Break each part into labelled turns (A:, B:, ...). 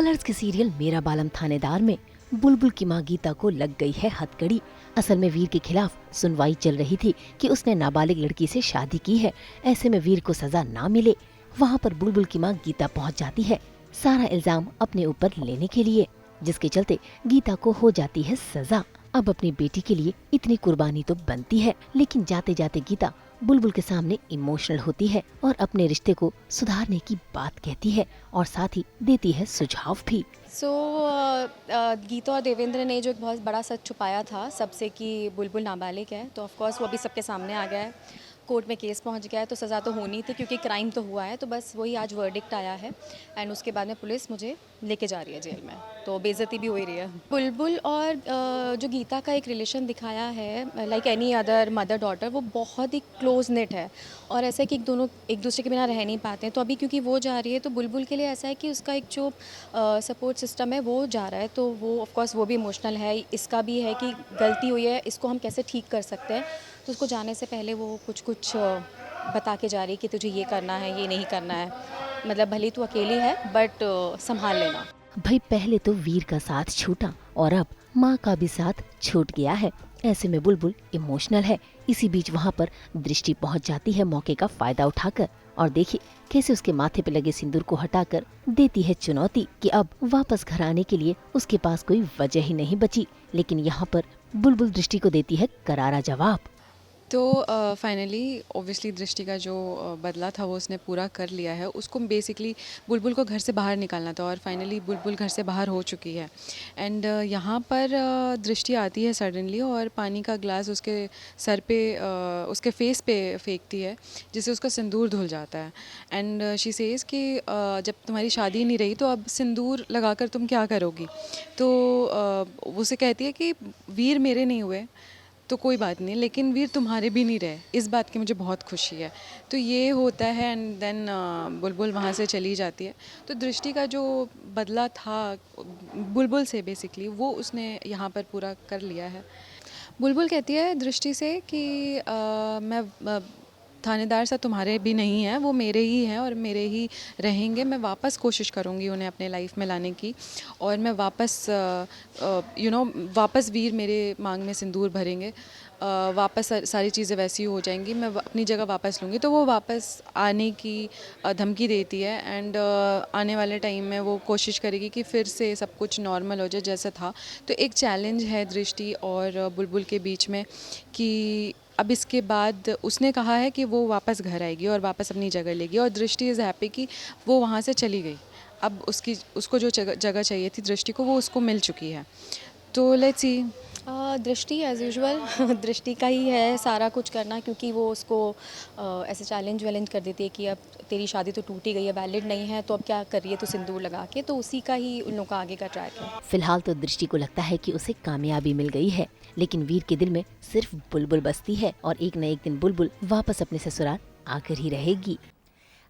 A: Colours के serial मेरा बालम थानेदार में बुलबुल की मां गीता को लग गई है हथकड़ी। असल में वीर के खिलाफ सुनवाई चल रही थी कि उसने नाबालिग लड़की से शादी की है। ऐसे में वीर को सजा ना मिले, वहाँ पर बुलबुल की मां गीता पहुँच जाती है सारा इल्जाम अपने ऊपर लेने के लिए, जिसके चलते गीता को हो जाती है सजा। अब अपनी बेटी के लिए इतनी कुर्बानी तो बनती है, लेकिन जाते जाते गीता बुलबुल के सामने इमोशनल होती है और अपने रिश्ते को सुधारने की बात कहती है और साथ ही देती है सुझाव भी।
B: गीता और देवेंद्र ने जो एक बहुत बड़ा सच छुपाया था सबसे कि बुलबुल नाबालिग है, तो ऑफ कोर्स वो अभी सबके सामने आ गया है। कोर्ट में केस पहुंच गया है, तो सज़ा तो होनी थी क्योंकि क्राइम तो हुआ है। तो बस वही आज वर्डिक्ट आया है एंड उसके बाद में पुलिस मुझे लेके जा रही है जेल में, तो बेइज्जती भी हो ही रही है। बुलबुल और जो गीता का एक रिलेशन दिखाया है like any other mother daughter, वो बहुत ही क्लोज नेट है और ऐसा है कि दोनों एक दूसरे के बिना रह नहीं पाते हैं। तो अभी क्योंकि वो जा रही है तो बुलबुल के लिए ऐसा है कि उसका एक जो सपोर्ट सिस्टम है वो जा रहा है, तो वो ऑफ कोर्स वो भी इमोशनल है। इसका भी है कि गलती हुई है, इसको हम कैसे ठीक कर सकते हैं। तो उसको जाने से पहले वो कुछ कुछ बता के जा रही है कि तुझे ये करना है, ये नहीं करना है। मतलब भले तू अकेली है बट संभाल लेना।
A: भाई पहले तो वीर का साथ छूटा और अब माँ का भी साथ छूट गया है। ऐसे में बुलबुल इमोशनल है। इसी बीच वहाँ पर दृष्टि पहुँच जाती है मौके का फायदा उठाकर, और देखिए कैसे उसके माथे पे लगे सिंदूर को हटाकर देती है चुनौती कि अब वापस घर आने के लिए उसके पास कोई वजह ही नहीं बची। लेकिन यहाँ पर बुलबुल दृष्टि को देती है करारा जवाब।
C: तो फाइनली ऑब्वियसली दृष्टि का जो बदला था वो उसने पूरा कर लिया है। उसको बेसिकली बुलबुल को घर से बाहर निकालना था और फाइनली बुलबुल घर से बाहर हो चुकी है। एंड यहाँ पर दृष्टि आती है सडनली और पानी का ग्लास उसके सर पे उसके फेस पे फेंकती है, जिससे उसका सिंदूर धुल जाता है। एंड शी सेज कि जब तुम्हारी शादी नहीं रही तो अब सिंदूर लगाकर तुम क्या करोगी। तो उसे कहती है कि वीर मेरे नहीं हुए तो कोई बात नहीं, लेकिन वीर तुम्हारे भी नहीं रहे, इस बात की मुझे बहुत खुशी है। तो ये होता है एंड देन बुलबुल वहाँ से चली जाती है। तो दृष्टि का जो बदला था बुलबुल से बेसिकली वो उसने यहाँ पर पूरा कर लिया है। बुलबुल कहती है दृष्टि से कि मैं थानेदार सा तुम्हारे भी नहीं है, वो मेरे ही हैं और मेरे ही रहेंगे। मैं वापस कोशिश करूँगी उन्हें अपने लाइफ में लाने की और मैं वापस वापस वीर मेरे मांग में सिंदूर भरेंगे, वापस सारी चीज़ें वैसी हो जाएंगी, मैं अपनी जगह वापस लूँगी। तो वो वापस आने की धमकी देती है एंड आने वाले टाइम में वो कोशिश करेगी कि फिर से सब कुछ नॉर्मल हो जाए जैसा था। तो एक चैलेंज है दृष्टि और बुलबुल के बीच में कि अब इसके बाद उसने कहा है कि वो वापस घर आएगी और वापस अपनी जगह लेगी और दृष्टि इज़ हैप्पी कि वो वहाँ से चली गई। अब उसको जो जगह चाहिए थी दृष्टि को वो उसको मिल चुकी है। तो लेट्स सी।
B: दृष्टि एज़ यूजुअल दृष्टि का ही है सारा कुछ करना, क्योंकि वो उसको ऐसे चैलेंज कर देती है कि अब तेरी शादी तो टूटी गई है, वैलिड नहीं है, तो अब क्या कर रही है तो सिंदूर लगा के। तो उसी का ही उन लोगों का आगे का ट्रैक है।
A: फिलहाल तो दृष्टि को लगता है कि उसे कामयाबी मिल गई है, लेकिन वीर के दिल में सिर्फ बुलबुल बसती है और एक न एक दिन बुलबुल वापस अपने ससुराल आकर ही रहेगी।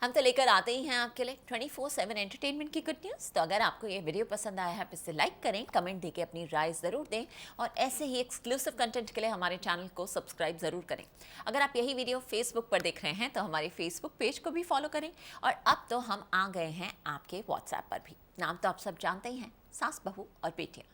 D: हम तो लेकर आते ही हैं आपके लिए 24/7 एंटरटेनमेंट की गुड न्यूज़। तो अगर आपको ये वीडियो पसंद आया है तो इसे लाइक करें, कमेंट देके अपनी राय ज़रूर दें और ऐसे ही एक्सक्लूसिव कंटेंट के लिए हमारे चैनल को सब्सक्राइब ज़रूर करें। अगर आप यही वीडियो फेसबुक पर देख रहे हैं तो हमारे फेसबुक पेज को भी फॉलो करें। और अब तो हम आ गए हैं आपके व्हाट्सएप पर भी। नाम तो आप सब जानते ही हैं, सास बहू और बेटियाँ।